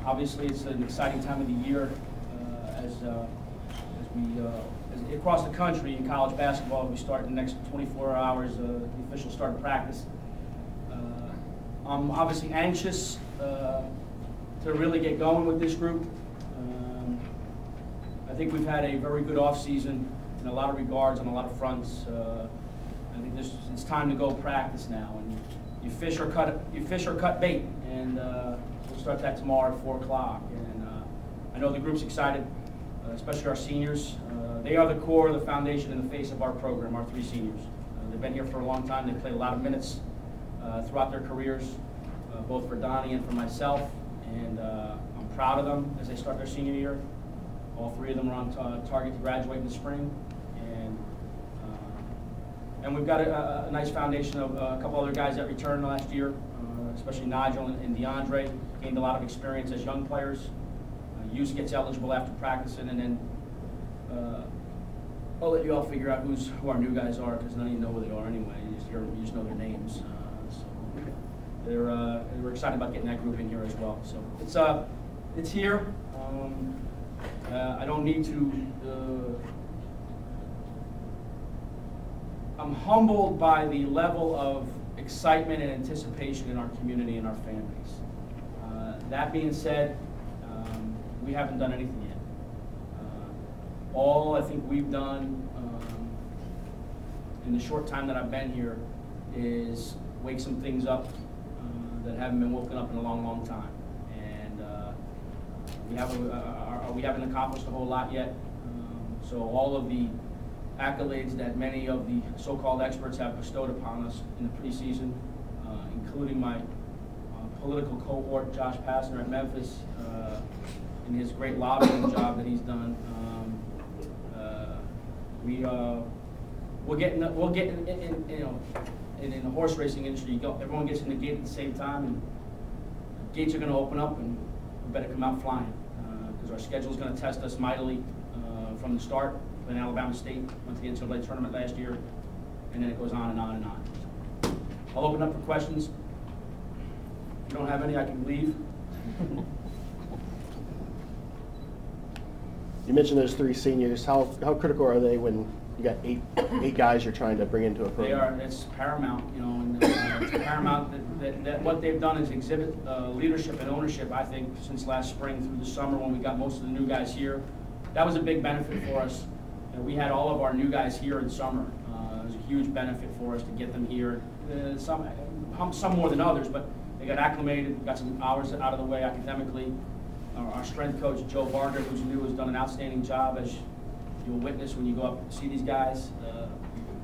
Obviously, it's an exciting time of the year as across the country in college basketball. We start in the next 24 hours, the official start of practice. I'm obviously anxious to really get going with this group. I think we've had a very good off-season in a lot of regards on a lot of fronts. I think it's time to go practice now, and you fish or cut bait, and we'll start that tomorrow at 4 o'clock. And I know the group's excited, especially our seniors. They are the core, the foundation, and the face of our program, our 3 seniors. They've been here for a long time. They've played a lot of minutes throughout their careers, both for Donnie and for myself, and I'm proud of them as they start their senior year. All 3 of them are on target to graduate in the spring, and we've got a nice foundation of a couple other guys that returned last year, especially Nigel and DeAndre. Gained a lot of experience as young players. Use gets eligible after practicing, and then I'll let you all figure out who our new guys are, because none of you know who they are anyway. You just know their names. So we're excited about getting that group in here as well. So it's here. I don't need to. I'm humbled by the level of excitement and anticipation in our community and our fan base. That being said, we haven't done anything yet. All I think we've done in the short time that I've been here is wake some things up that haven't been woken up in a long, long time. And we haven't accomplished a whole lot yet. So all of the accolades that many of the so-called experts have bestowed upon us in the preseason, including my political cohort, Josh Passner at Memphis, in his great lobbying job that he's done. We'll get in the horse racing industry. Everyone gets in the gate at the same time, and gates are going to open up, and we better come out flying, because our schedule is going to test us mightily from the start. When Alabama State went to the NCAA tournament last year, and then it goes on and on and on. So I'll open up for questions. If you don't have any, I can leave. You mentioned those 3 seniors. How critical are they when you got eight guys you're trying to bring into a program? They are. It's paramount, and it's paramount that what they've done is exhibit leadership and ownership. I think since last spring through the summer when we got most of the new guys here, that was a big benefit for us. We had all of our new guys here in summer. It was a huge benefit for us to get them here. Some more than others, but they got acclimated, got some hours out of the way academically. Our strength coach, Joe Varner, who's new, has done an outstanding job, as you'll witness when you go up to see these guys.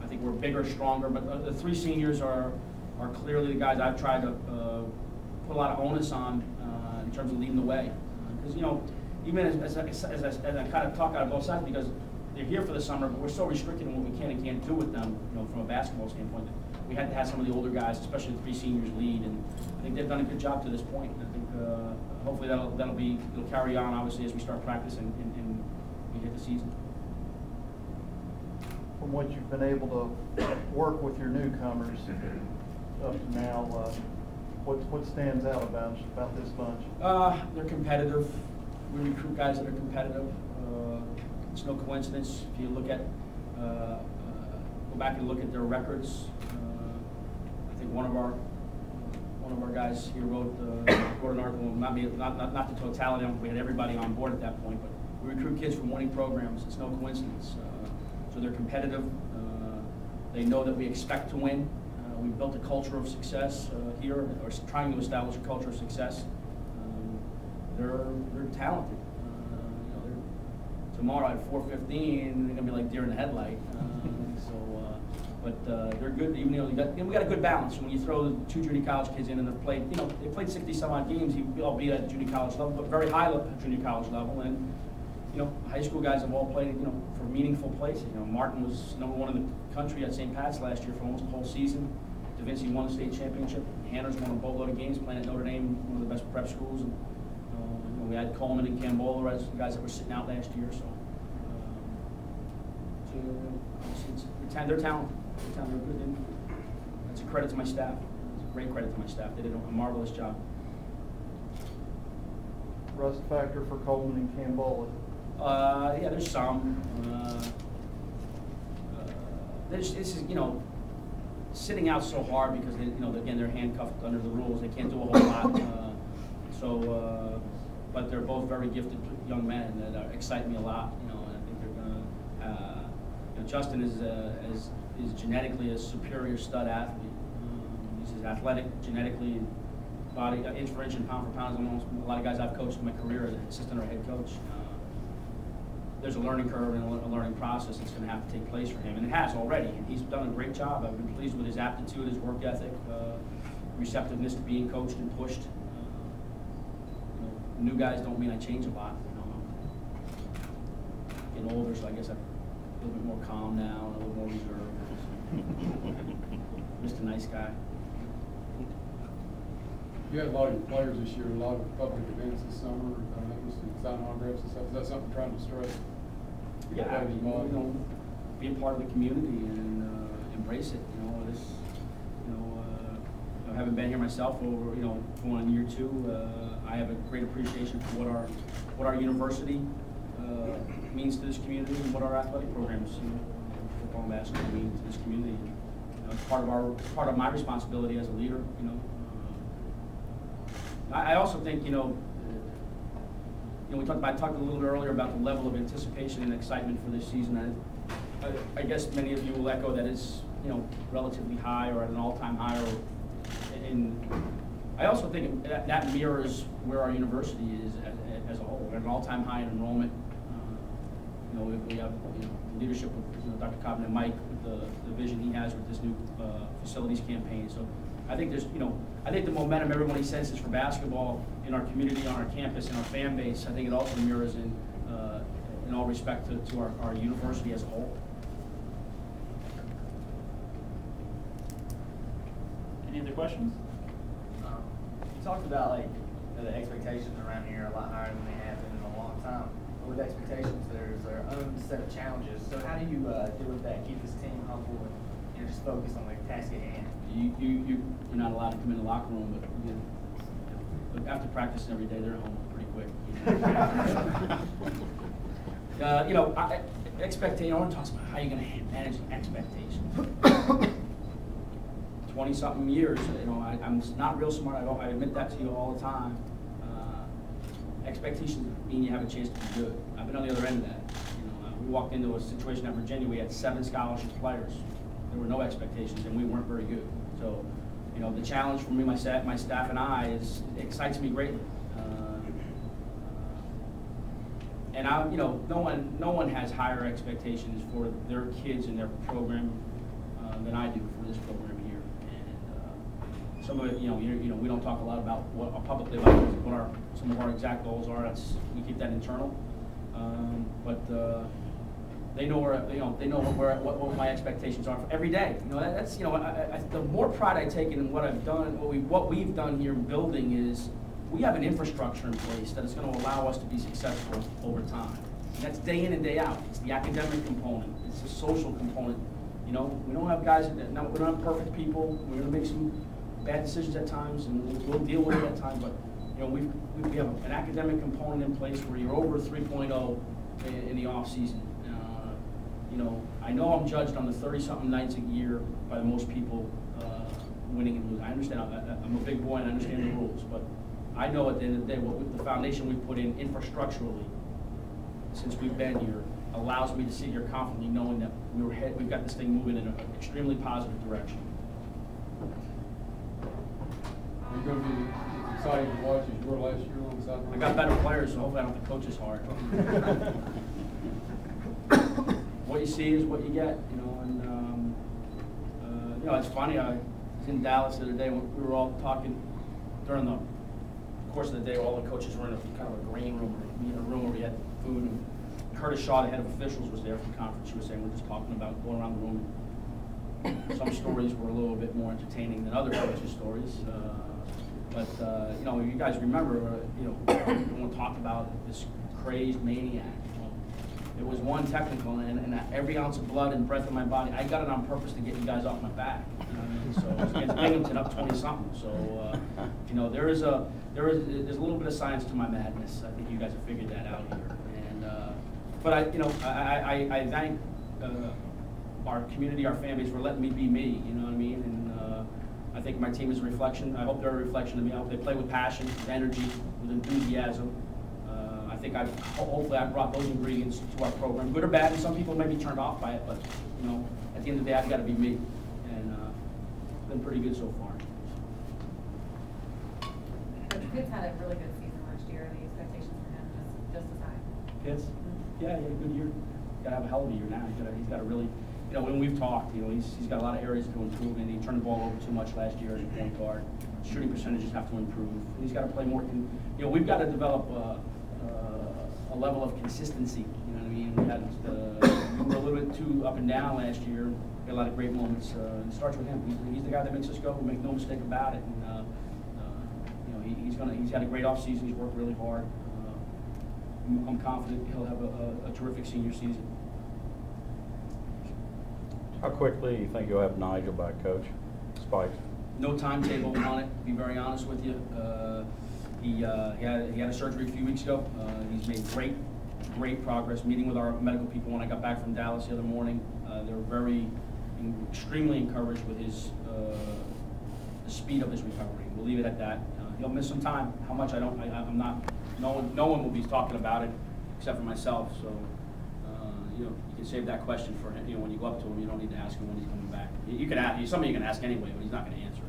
I think we're bigger, stronger, but the 3 seniors are clearly the guys I've tried to put a lot of onus on in terms of leading the way. Because, even as I kind of talk out of both sides, because they're here for the summer, but we're so restricted in what we can and can't do with them, from a basketball standpoint. We had to have some of the older guys, especially the 3 seniors, lead, and I think they've done a good job to this point. I think hopefully it'll carry on, obviously, as we start practice and we hit the season. From what you've been able to work with your newcomers up to now, what stands out about this bunch? They're competitive. We recruit guys that are competitive. It's no coincidence if you look at go back and look at their records. I think one of our guys here wrote an article. Not the totality. We had everybody on board at that point, but we recruit kids from winning programs. It's no coincidence. So they're competitive. They know that we expect to win. We've built a culture of success here, or trying to establish a culture of success. They're talented. Tomorrow at 4:15, they're gonna be like deer in the headlight. But they're good. Even we got a good balance. When you throw 2 junior college kids in, and they played 60 some odd games, albeit at junior college level, but very high junior college level. And high school guys have all played for meaningful places. Martin was #1 in the country at St. Pat's last year for almost the whole season. DaVinci won the state championship. Hannah's won a boatload of games playing at Notre Dame, one of the best prep schools. And, we had Coleman and Cambola as the guys that were sitting out last year. So they're talented. They're good. That's a credit to my staff. It's a great credit to my staff. They did a marvelous job. rust factor for Coleman and Cambola? Yeah, there's some. This is, sitting out so hard because, again, they're handcuffed under the rules. They can't do a whole lot. But they're both very gifted young men that excite me a lot, and I think they're going to, Justin is genetically a superior stud athlete. He's athletic, genetically, body, inch for inch and pound for pound. Almost a lot of guys I've coached in my career as an assistant or head coach. There's a learning curve and a learning process that's going to have to take place for him, and it has already. And he's done a great job. I've been pleased with his aptitude, his work ethic, receptiveness to being coached and pushed. New guys don't mean I change a lot. Getting older, so I guess I'm a little bit more calm now and a little more reserved. Just a nice guy. You had a lot of players this year, a lot of public events this summer. I noticed and sign autographs and stuff. Is that something you're trying to stress? Yeah, be a part of the community and embrace it. Having been here myself over, going on year 2, I have a great appreciation for what our university means to this community and what our athletic programs, football and basketball, mean to this community. It's part of my responsibility as a leader. I also think, I talked a little bit earlier about the level of anticipation and excitement for this season. I guess many of you will echo that it's, relatively high or at an all-time high. And I also think that mirrors where our university is as a whole. We're at an all-time high in enrollment. We have the leadership of Dr. Cobbin and Mike with the vision he has with this new facilities campaign. So I think I think the momentum everybody senses for basketball in our community, on our campus, in our fan base, I think it also mirrors in all respect to our university as a whole. Any other questions? You talked about the expectations around here are a lot higher than they have been in a long time. But with expectations, there's their own set of challenges. So how do you deal with that? Keep this team humble and just focus on the task at hand. You're not allowed to come in the locker room, but after practice every day, they're home pretty quick. Expectation. I want to talk about how you're going to manage expectations. 20-something years, I'm not real smart. I admit that to you all the time. Expectations mean you have a chance to be good. I've been on the other end of that. We walked into a situation at Virginia. We had 7 scholarship players. There were no expectations, and we weren't very good. So, the challenge for me, my staff, and I it excites me greatly. And no one has higher expectations for their kids and their program than I do for this program here. And some of it, we don't talk a lot about publicly about what some of our exact goals are. We keep that internal. But they know what my expectations are for every day. The more pride I take in what I've done, what we've done here in building is we have an infrastructure in place that is going to allow us to be successful over time. And that's day in and day out. It's the academic component. It's the social component. We don't have guys we don't have perfect people. We're going to make some bad decisions at times, and we'll deal with it at times. But we have an academic component in place where you're over 3.0 in the off season. I know I'm judged on the 30-something nights a year by most people winning and losing. I understand. I'm a big boy and I understand the rules, but I know at the end of the day what the foundation we've put in infrastructurally since we've been here allows me to sit here confidently knowing that we've got this thing moving in an extremely positive direction. Are you going to be as exciting to watch as you were last year on the sideline? I got better players, so hopefully I don't have to coach as hard. What you see is what you get, it's funny. I was in Dallas the other day when we were all talking during the course of the day. All the coaches were in a kind of a green room, a room where we had food. And Curtis Shaw, the head of officials, was there for the conference. She was saying we're just talking about going around the room. Some stories were a little bit more entertaining than other coaches' stories. But you guys remember, everyone talked about this crazed maniac. It was one technical, and every ounce of blood and breath in my body, I got it on purpose to get you guys off my back. You know what I mean? So it was against Binghamton, up 20-something. So, you know, there's a little bit of science to my madness. I think you guys have figured that out here. And, but I thank our community, our fan base for letting me be me. You know what I mean? And I think my team is a reflection. I hope they're a reflection of me. I hope they play with passion, with energy, with enthusiasm. I think hopefully I've brought those ingredients to our program, good or bad, and some people may be turned off by it, but, you know, at the end of the day, I've got to be me, and it's been pretty good so far. The kids had a really good season last year, the expectations for him just as high. Kids? Yeah, he had a good year. Got to have a hell of a year now. He's got a really, you know, when we've talked, you know, he's got a lot of areas to improve, and he turned the ball over too much last year as a point guard. Shooting percentages have to improve. And he's got to play more. You know, we've got to develop a level of consistency. You know what I mean? We were a little bit too up and down last year. Got a lot of great moments. It starts with him. He's the guy that makes us go. Make no mistake about it. And you know, he's had a great offseason. He's worked really hard. I'm confident he'll have a terrific senior season. How quickly do you think you'll have Nigel back, Coach? Spikes? No timetable on it, to be very honest with you. He had a surgery a few weeks ago. He's made great progress. Meeting with our medical people when I got back from Dallas the other morning, they were extremely encouraged with the speed of his recovery. We'll leave it at that. He'll miss some time. How much I'm not. No one will be talking about it except for myself. So you know, you can save that question for him. You know, when you go up to him, you don't need to ask him when he's coming back. You can ask. Somebody you can ask anyway, but he's not going to answer.